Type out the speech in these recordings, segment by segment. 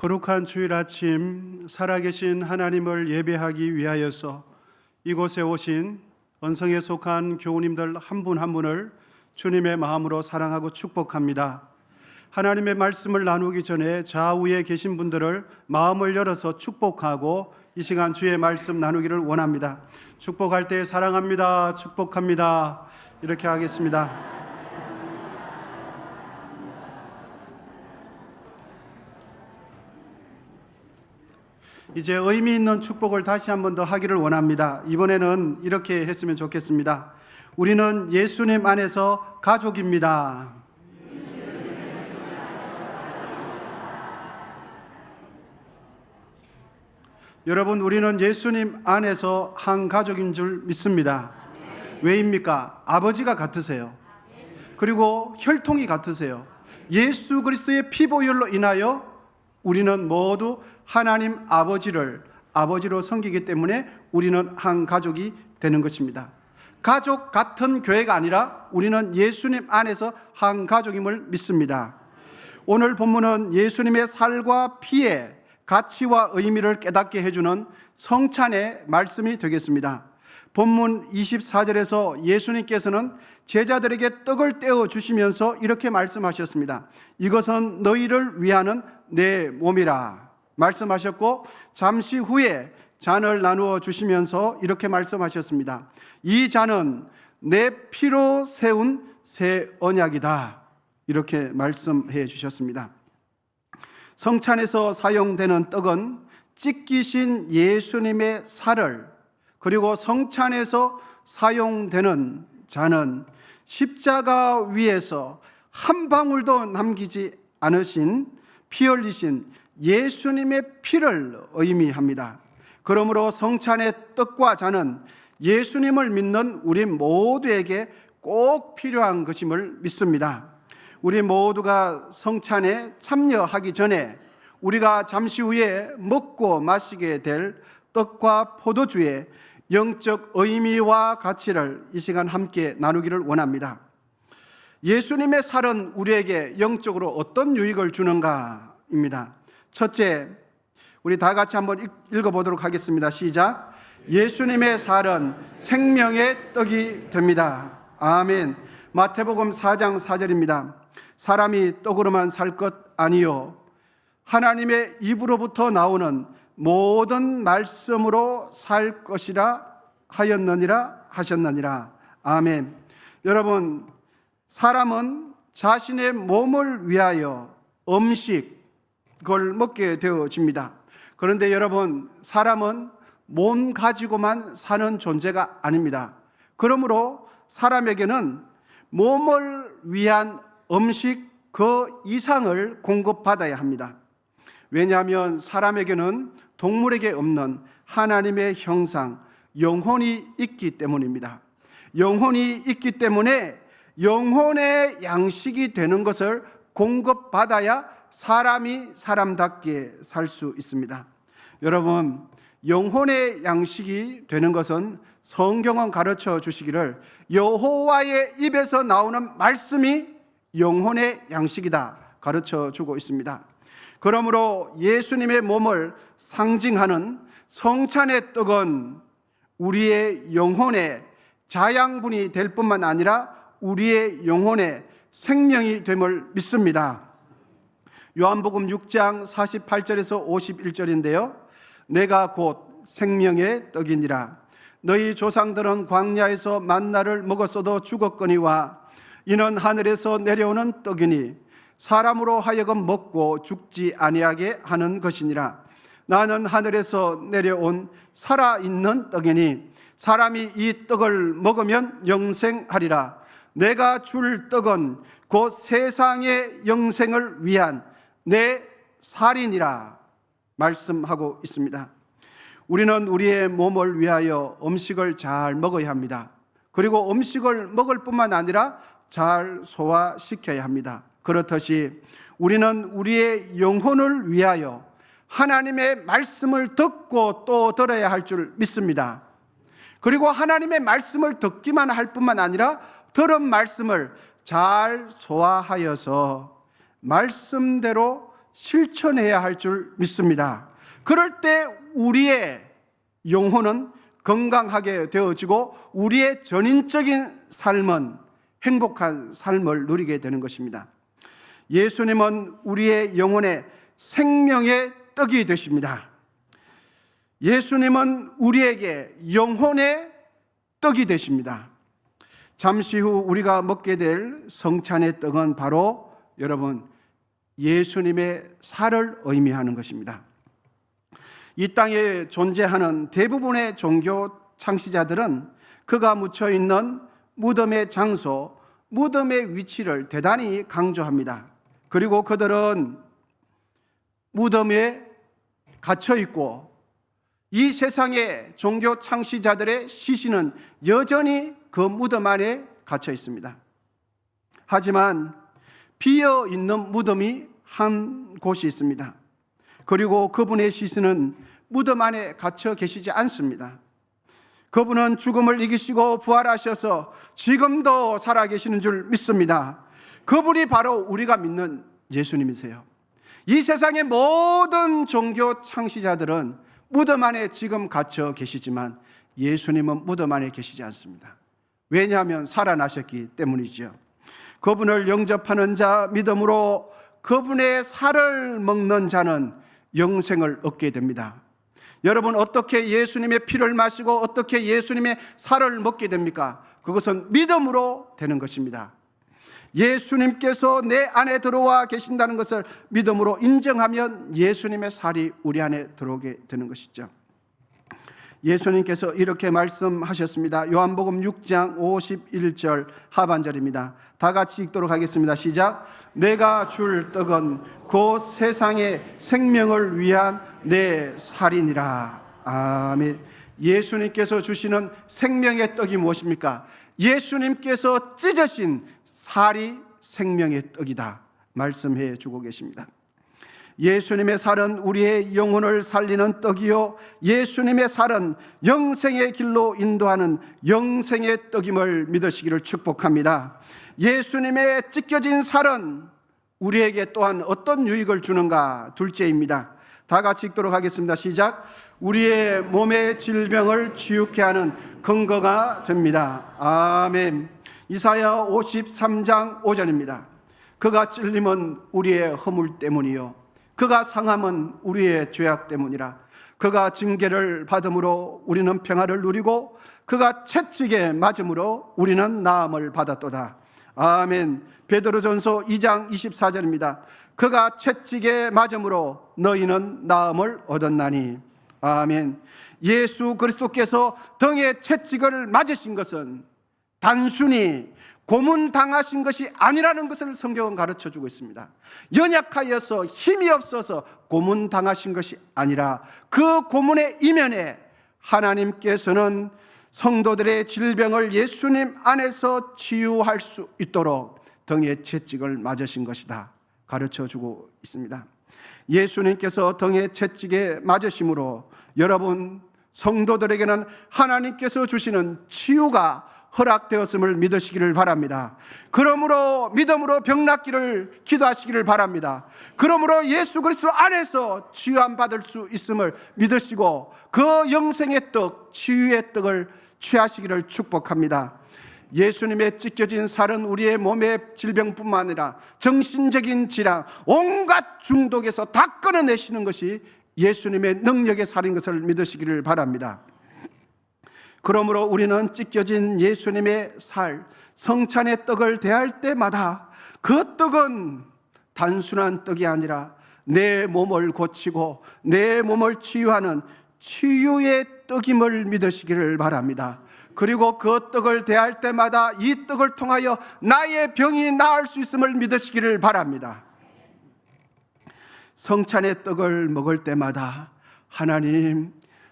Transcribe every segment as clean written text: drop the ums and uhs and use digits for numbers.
거룩한 주일 아침, 살아계신 하나님을 예배하기 위하여서 이곳에 오신 언성에 속한 교우님들 한 분 한 분을 주님의 마음으로 사랑하고 축복합니다. 하나님의 말씀을 나누기 전에 좌우에 계신 분들을 마음을 열어서 축복하고 이 시간 주의 말씀 나누기를 원합니다. 축복할 때 사랑합니다, 축복합니다 이렇게 하겠습니다. 이제 의미 있는 축복을 다시 한 번 더 하기를 원합니다. 이번에는 이렇게 했으면 좋겠습니다. 우리는 예수님 안에서 가족입니다. 여러분, 우리는 예수님 안에서 한 가족인 줄 믿습니다. 왜입니까? 아버지가 같으세요. 그리고 혈통이 같으세요. 예수 그리스도의 피보혈로 인하여 우리는 모두 하나님 아버지로 섬기기 때문에 우리는 한 가족이 되는 것입니다. 가족 같은 교회가 아니라 우리는 예수님 안에서 한 가족임을 믿습니다. 오늘 본문은 예수님의 살과 피의 가치와 의미를 깨닫게 해주는 성찬의 말씀이 되겠습니다. 본문 24절에서 예수님께서는 제자들에게 떡을 떼어 주시면서 이렇게 말씀하셨습니다. 이것은 너희를 위하는 내 몸이라 말씀하셨고, 잠시 후에 잔을 나누어 주시면서 이렇게 말씀하셨습니다. 이 잔은 내 피로 세운 새 언약이다 이렇게 말씀해 주셨습니다. 성찬에서 사용되는 떡은 찢기신 예수님의 살을, 그리고 성찬에서 사용되는 잔은 십자가 위에서 한 방울도 남기지 않으신 피 흘리신 예수님의 피를 의미합니다. 그러므로 성찬의 떡과 잔은 예수님을 믿는 우리 모두에게 꼭 필요한 것임을 믿습니다. 우리 모두가 성찬에 참여하기 전에 우리가 잠시 후에 먹고 마시게 될 떡과 포도주의 영적 의미와 가치를 이 시간 함께 나누기를 원합니다. 예수님의 살은 우리에게 영적으로 어떤 유익을 주는가입니다. 첫째, 우리 다 같이 한번 읽어보도록 하겠습니다. 시작. 예수님의 살은 생명의 떡이 됩니다. 아멘. 마태복음 4장 4절입니다. 사람이 떡으로만 살 것 아니요 하나님의 입으로부터 나오는 모든 말씀으로 살 것이라 하셨느니라. 아멘. 여러분, 사람은 자신의 몸을 위하여 음식을 먹게 되어집니다. 그런데 여러분, 사람은 몸 가지고만 사는 존재가 아닙니다. 그러므로 사람에게는 몸을 위한 음식 그 이상을 공급받아야 합니다. 왜냐하면 사람에게는 동물에게 없는 하나님의 형상, 영혼이 있기 때문입니다. 영혼이 있기 때문에 영혼의 양식이 되는 것을 공급받아야 사람이 사람답게 살 수 있습니다. 여러분, 영혼의 양식이 되는 것은 성경은 가르쳐 주시기를 여호와의 입에서 나오는 말씀이 영혼의 양식이다 가르쳐 주고 있습니다. 그러므로 예수님의 몸을 상징하는 성찬의 떡은 우리의 영혼의 자양분이 될 뿐만 아니라 우리의 영혼의 생명이 됨을 믿습니다. 요한복음 6장 48절에서 51절인데요. 내가 곧 생명의 떡이니라. 너희 조상들은 광야에서 만나를 먹었어도 죽었거니와 이는 하늘에서 내려오는 떡이니 사람으로 하여금 먹고 죽지 아니하게 하는 것이니라. 나는 하늘에서 내려온 살아있는 떡이니 사람이 이 떡을 먹으면 영생하리라. 내가 줄 떡은 곧 세상의 영생을 위한 내 살이니라 말씀하고 있습니다. 우리는 우리의 몸을 위하여 음식을 잘 먹어야 합니다. 그리고 음식을 먹을 뿐만 아니라 잘 소화시켜야 합니다. 그렇듯이 우리는 우리의 영혼을 위하여 하나님의 말씀을 듣고 또 들어야 할 줄 믿습니다. 그리고 하나님의 말씀을 듣기만 할 뿐만 아니라 들은 말씀을 잘 소화하여서 말씀대로 실천해야 할 줄 믿습니다. 그럴 때 우리의 영혼은 건강하게 되어지고 우리의 전인적인 삶은 행복한 삶을 누리게 되는 것입니다. 예수님은 우리의 영혼의 생명의 떡이 되십니다. 예수님은 우리에게 영혼의 떡이 되십니다. 잠시 후 우리가 먹게 될 성찬의 떡은 바로 여러분 예수님의 살을 의미하는 것입니다. 이 땅에 존재하는 대부분의 종교 창시자들은 그가 묻혀 있는 무덤의 장소, 무덤의 위치를 대단히 강조합니다. 그리고 그들은 무덤에 갇혀 있고 이 세상의 종교 창시자들의 시신은 여전히 그 무덤 안에 갇혀 있습니다. 하지만 비어 있는 무덤이 한 곳이 있습니다. 그리고 그분의 시신은 무덤 안에 갇혀 계시지 않습니다. 그분은 죽음을 이기시고 부활하셔서 지금도 살아계시는 줄 믿습니다. 그분이 바로 우리가 믿는 예수님이세요. 이 세상의 모든 종교 창시자들은 무덤 안에 지금 갇혀 계시지만 예수님은 무덤 안에 계시지 않습니다. 왜냐하면 살아나셨기 때문이죠. 그분을 영접하는 자, 믿음으로 그분의 살을 먹는 자는 영생을 얻게 됩니다. 여러분, 어떻게 예수님의 피를 마시고 어떻게 예수님의 살을 먹게 됩니까? 그것은 믿음으로 되는 것입니다. 예수님께서 내 안에 들어와 계신다는 것을 믿음으로 인정하면 예수님의 살이 우리 안에 들어오게 되는 것이죠. 예수님께서 이렇게 말씀하셨습니다. 요한복음 6장 51절 하반절입니다. 다 같이 읽도록 하겠습니다. 시작. 내가 줄 떡은 곧 세상의 생명을 위한 내 살이니라. 아멘. 예수님께서 주시는 생명의 떡이 무엇입니까? 예수님께서 찢으신 살이 생명의 떡이다 말씀해 주고 계십니다. 예수님의 살은 우리의 영혼을 살리는 떡이요 예수님의 살은 영생의 길로 인도하는 영생의 떡임을 믿으시기를 축복합니다. 예수님의 찢겨진 살은 우리에게 또한 어떤 유익을 주는가? 둘째입니다. 다 같이 읽도록 하겠습니다. 시작. 우리의 몸의 질병을 치유케 하는 근거가 됩니다. 아멘. 이사야 53장 5절입니다. 그가 찔림은 우리의 허물 때문이요 그가 상함은 우리의 죄악 때문이라. 그가 징계를 받음으로 우리는 평화를 누리고 그가 채찍에 맞음으로 우리는 나음을 받았도다. 아멘. 베드로전서 2장 24절입니다. 그가 채찍에 맞음으로 너희는 나음을 얻었나니. 아멘. 예수 그리스도께서 등에 채찍을 맞으신 것은 단순히 고문당하신 것이 아니라는 것을 성경은 가르쳐주고 있습니다. 연약하여서 힘이 없어서 고문당하신 것이 아니라 그 고문의 이면에 하나님께서는 성도들의 질병을 예수님 안에서 치유할 수 있도록 등에 채찍을 맞으신 것이다 가르쳐주고 있습니다. 예수님께서 등에 채찍에 맞으심으로 여러분 성도들에게는 하나님께서 주시는 치유가 허락되었음을 믿으시기를 바랍니다. 그러므로 믿음으로 병 낫기를 기도하시기를 바랍니다. 그러므로 예수 그리스도 안에서 치유함 받을 수 있음을 믿으시고 그 영생의 떡, 치유의 떡을 취하시기를 축복합니다. 예수님의 찢겨진 살은 우리의 몸의 질병뿐만 아니라 정신적인 질환, 온갖 중독에서 다 끊어내시는 것이 예수님의 능력의 살인 것을 믿으시기를 바랍니다. 그러므로 우리는 찢겨진 예수님의 살, 성찬의 떡을 대할 때마다 그 떡은 단순한 떡이 아니라 내 몸을 고치고 내 몸을 치유하는 치유의 떡임을 믿으시기를 바랍니다. 그리고 그 떡을 대할 때마다 이 떡을 통하여 나의 병이 나을 수 있음을 믿으시기를 바랍니다. 성찬의 떡을 먹을 때마다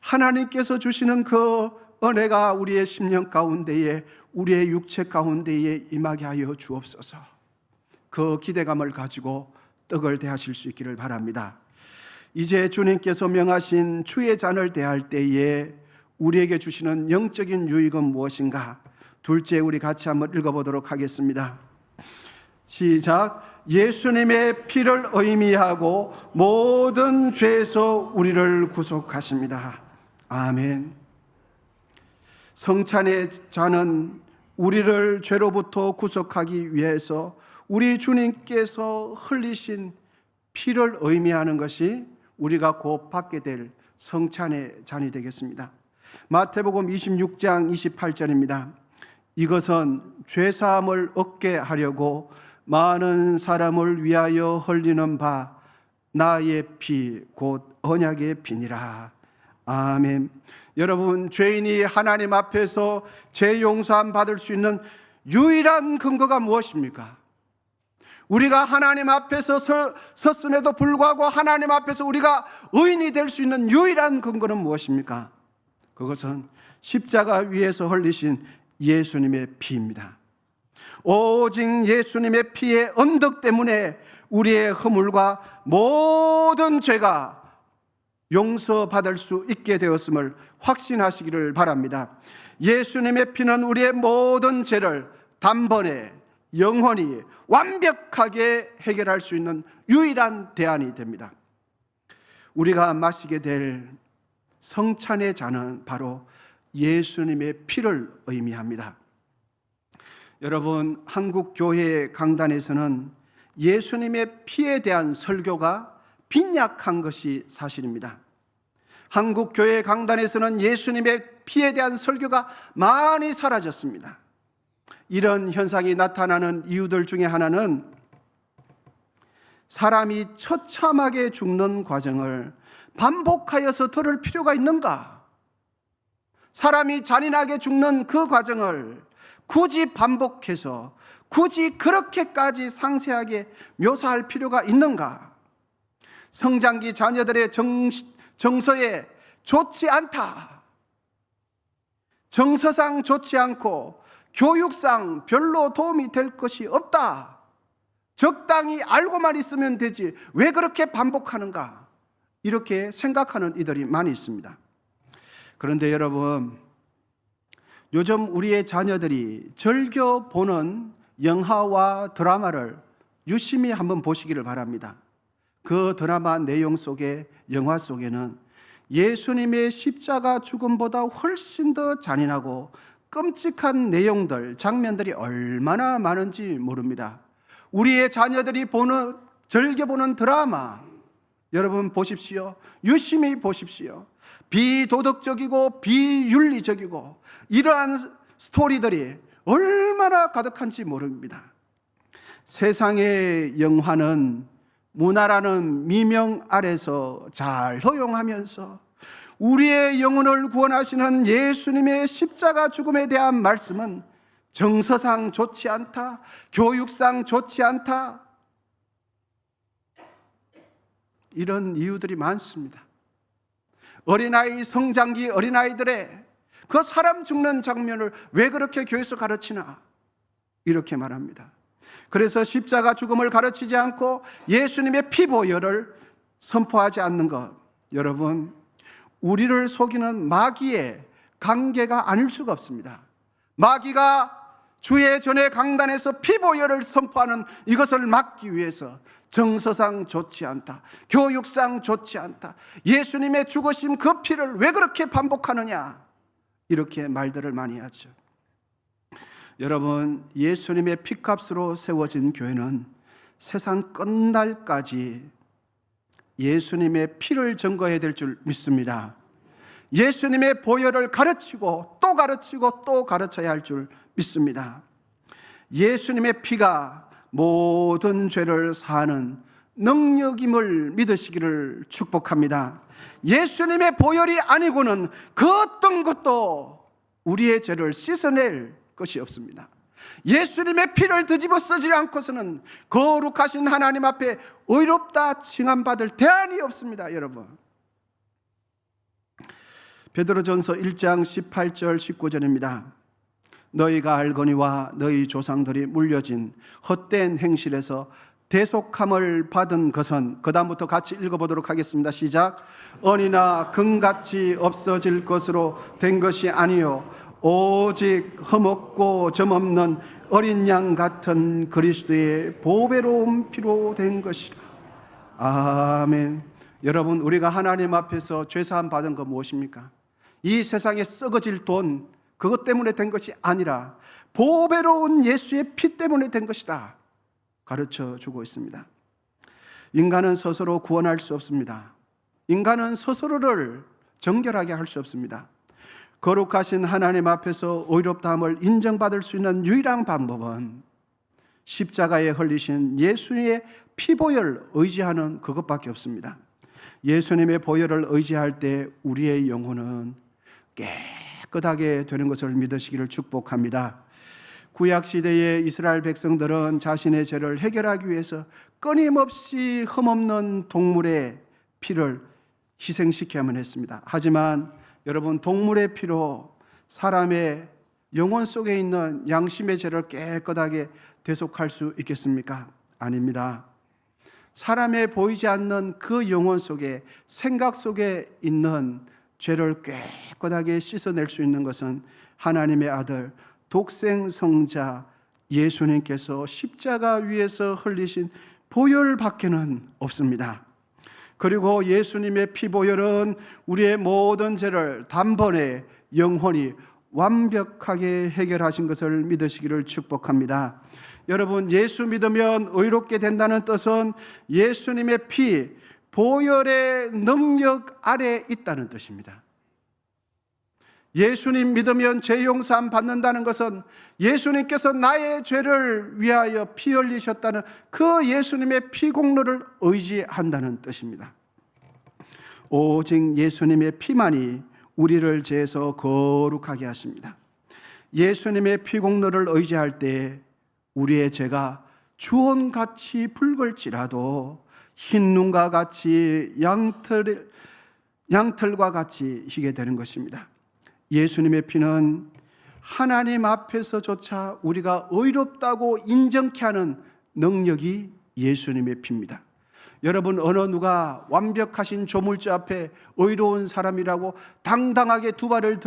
하나님께서 주시는 그 은혜가 우리의 심령 가운데에 우리의 육체 가운데에 임하게 하여 주옵소서. 그 기대감을 가지고 떡을 대하실 수 있기를 바랍니다. 이제 주님께서 명하신 주의 잔을 대할 때에 우리에게 주시는 영적인 유익은 무엇인가? 둘째 우리 같이 한번 읽어보도록 하겠습니다. 시작. 예수님의 피를 의미하고 모든 죄에서 우리를 구속하십니다. 아멘. 성찬의 잔은 우리를 죄로부터 구속하기 위해서 우리 주님께서 흘리신 피를 의미하는 것이 우리가 곧 받게 될 성찬의 잔이 되겠습니다. 마태복음 26장 28절입니다. 이것은 죄사함을 얻게 하려고 많은 사람을 위하여 흘리는 바 나의 피 곧 언약의 피니라. 아멘. 여러분, 죄인이 하나님 앞에서 죄 용서함 받을 수 있는 유일한 근거가 무엇입니까? 우리가 하나님 앞에서 섰음에도 불구하고 하나님 앞에서 우리가 의인이 될 수 있는 유일한 근거는 무엇입니까? 그것은 십자가 위에서 흘리신 예수님의 피입니다. 오직 예수님의 피의 언덕 때문에 우리의 허물과 모든 죄가 용서받을 수 있게 되었음을 확신하시기를 바랍니다. 예수님의 피는 우리의 모든 죄를 단번에 영원히 완벽하게 해결할 수 있는 유일한 대안이 됩니다. 우리가 마시게 될 성찬의 잔은 바로 예수님의 피를 의미합니다. 여러분, 한국 교회 강단에서는 예수님의 피에 대한 설교가 빈약한 것이 사실입니다. 한국 교회 강단에서는 예수님의 피에 대한 설교가 많이 사라졌습니다. 이런 현상이 나타나는 이유들 중에 하나는 사람이 처참하게 죽는 과정을 반복하여서 들을 필요가 있는가? 사람이 잔인하게 죽는 그 과정을 굳이 반복해서 굳이 그렇게까지 상세하게 묘사할 필요가 있는가? 성장기 자녀들의 정서에 좋지 않다, 정서상 좋지 않고 교육상 별로 도움이 될 것이 없다, 적당히 알고만 있으면 되지 왜 그렇게 반복하는가, 이렇게 생각하는 이들이 많이 있습니다. 그런데 여러분, 요즘 우리의 자녀들이 즐겨 보는 영화와 드라마를 유심히 한번 보시기를 바랍니다. 그 드라마 내용 속에, 영화 속에는 예수님의 십자가 죽음보다 훨씬 더 잔인하고 끔찍한 내용들, 장면들이 얼마나 많은지 모릅니다. 우리의 자녀들이 즐겨보는 드라마, 여러분 보십시오. 유심히 보십시오. 비도덕적이고 비윤리적이고 이러한 스토리들이 얼마나 가득한지 모릅니다. 세상의 영화는 문화라는 미명 아래서 잘 허용하면서 우리의 영혼을 구원하시는 예수님의 십자가 죽음에 대한 말씀은 정서상 좋지 않다, 교육상 좋지 않다, 이런 이유들이 많습니다. 어린아이, 성장기 어린아이들의 그 사람 죽는 장면을 왜 그렇게 교회에서 가르치나, 이렇게 말합니다. 그래서 십자가 죽음을 가르치지 않고 예수님의 피보혈을 선포하지 않는 것, 여러분, 우리를 속이는 마귀의 관계가 아닐 수가 없습니다. 마귀가 주의 전의 강단에서 피보혈을 선포하는 이것을 막기 위해서 정서상 좋지 않다, 교육상 좋지 않다, 예수님의 죽으심 그 피를 왜 그렇게 반복하느냐, 이렇게 말들을 많이 하죠. 여러분, 예수님의 피값으로 세워진 교회는 세상 끝날까지 예수님의 피를 증거해야 될 줄 믿습니다. 예수님의 보혈을 가르치고 또 가르치고 또 가르쳐야 할 줄 믿습니다. 예수님의 피가 모든 죄를 사하는 능력임을 믿으시기를 축복합니다. 예수님의 보혈이 아니고는 그 어떤 것도 우리의 죄를 씻어낼 것이 없습니다. 예수님의 피를 뒤집어 쓰지 않고서는 거룩하신 하나님 앞에 의롭다 칭함받을 대안이 없습니다. 여러분, 베드로전서 1장 18절 19절입니다. 너희가 알거니와 너희 조상들이 물려진 헛된 행실에서 대속함을 받은 것은, 그 다음부터 같이 읽어보도록 하겠습니다. 시작. 언이나 금같이 없어질 것으로 된 것이 아니요 오직 흠없고 점없는 어린 양 같은 그리스도의 보배로운 피로 된 것이라. 아멘. 여러분, 우리가 하나님 앞에서 죄사함 받은 거 무엇입니까? 이 세상에 썩어질 돈, 그것 때문에 된 것이 아니라 보배로운 예수의 피 때문에 된 것이다 가르쳐 주고 있습니다. 인간은 스스로 구원할 수 없습니다. 인간은 스스로를 정결하게 할 수 없습니다. 거룩하신 하나님 앞에서 의롭다함을 인정받을 수 있는 유일한 방법은 십자가에 흘리신 예수의 피보혈 의지하는 그것밖에 없습니다. 예수님의 보혈을 의지할 때 우리의 영혼은 깨끗하게 되는 것을 믿으시기를 축복합니다. 구약시대의 이스라엘 백성들은 자신의 죄를 해결하기 위해서 끊임없이 흠없는 동물의 피를 희생시켜야만 했습니다. 하지만 여러분, 동물의 피로 사람의 영혼 속에 있는 양심의 죄를 깨끗하게 대속할 수 있겠습니까? 아닙니다. 사람의 보이지 않는 그 영혼 속에, 생각 속에 있는 죄를 깨끗하게 씻어낼 수 있는 것은 하나님의 아들 독생성자 예수님께서 십자가 위에서 흘리신 보혈밖에는 없습니다. 그리고 예수님의 피보혈은 우리의 모든 죄를 단번에 영원히 완벽하게 해결하신 것을 믿으시기를 축복합니다. 여러분, 예수 믿으면 의롭게 된다는 뜻은 예수님의 피, 보혈의 능력 아래에 있다는 뜻입니다. 예수님 믿으면 죄 용서함 받는다는 것은 예수님께서 나의 죄를 위하여 피 흘리셨다는 그 예수님의 피 공로를 의지한다는 뜻입니다. 오직 예수님의 피만이 우리를 죄에서 거룩하게 하십니다. 예수님의 피 공로를 의지할 때 우리의 죄가 주홍같이 붉을지라도 흰 눈과 같이 양털과 같이 희게 되는 것입니다. 예수님의 피는 하나님 앞에서조차 우리가 의롭다고 인정케 하는 능력이 예수님의 피입니다. 여러분, 어느 누가 완벽하신 조물주 앞에 의로운 사람이라고 당당하게 두 발을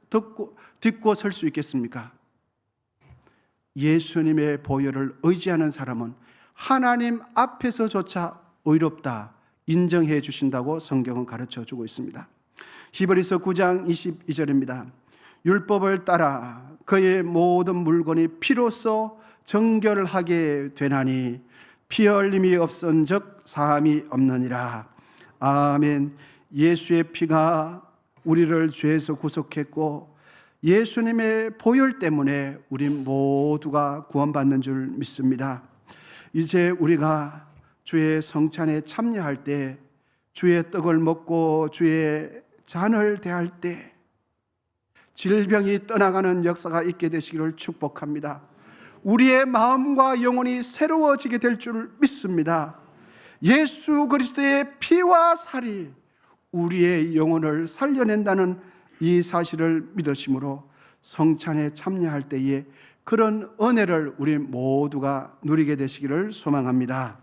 딛고 설 수 있겠습니까? 예수님의 보혈을 의지하는 사람은 하나님 앞에서조차 의롭다 인정해 주신다고 성경은 가르쳐 주고 있습니다. 히브리서 9장 22절입니다. 율법을 따라 그의 모든 물건이 피로써 정결하게 되나니 피 흘림이 없은즉 사함이 없느니라. 아멘. 예수의 피가 우리를 죄에서 구속했고 예수님의 보혈 때문에 우리 모두가 구원받는 줄 믿습니다. 이제 우리가 주의 성찬에 참여할 때, 주의 떡을 먹고 주의 잔을 대할 때 질병이 떠나가는 역사가 있게 되시기를 축복합니다. 우리의 마음과 영혼이 새로워지게 될 줄 믿습니다. 예수 그리스도의 피와 살이 우리의 영혼을 살려낸다는 이 사실을 믿으심으로 성찬에 참여할 때에 그런 은혜를 우리 모두가 누리게 되시기를 소망합니다.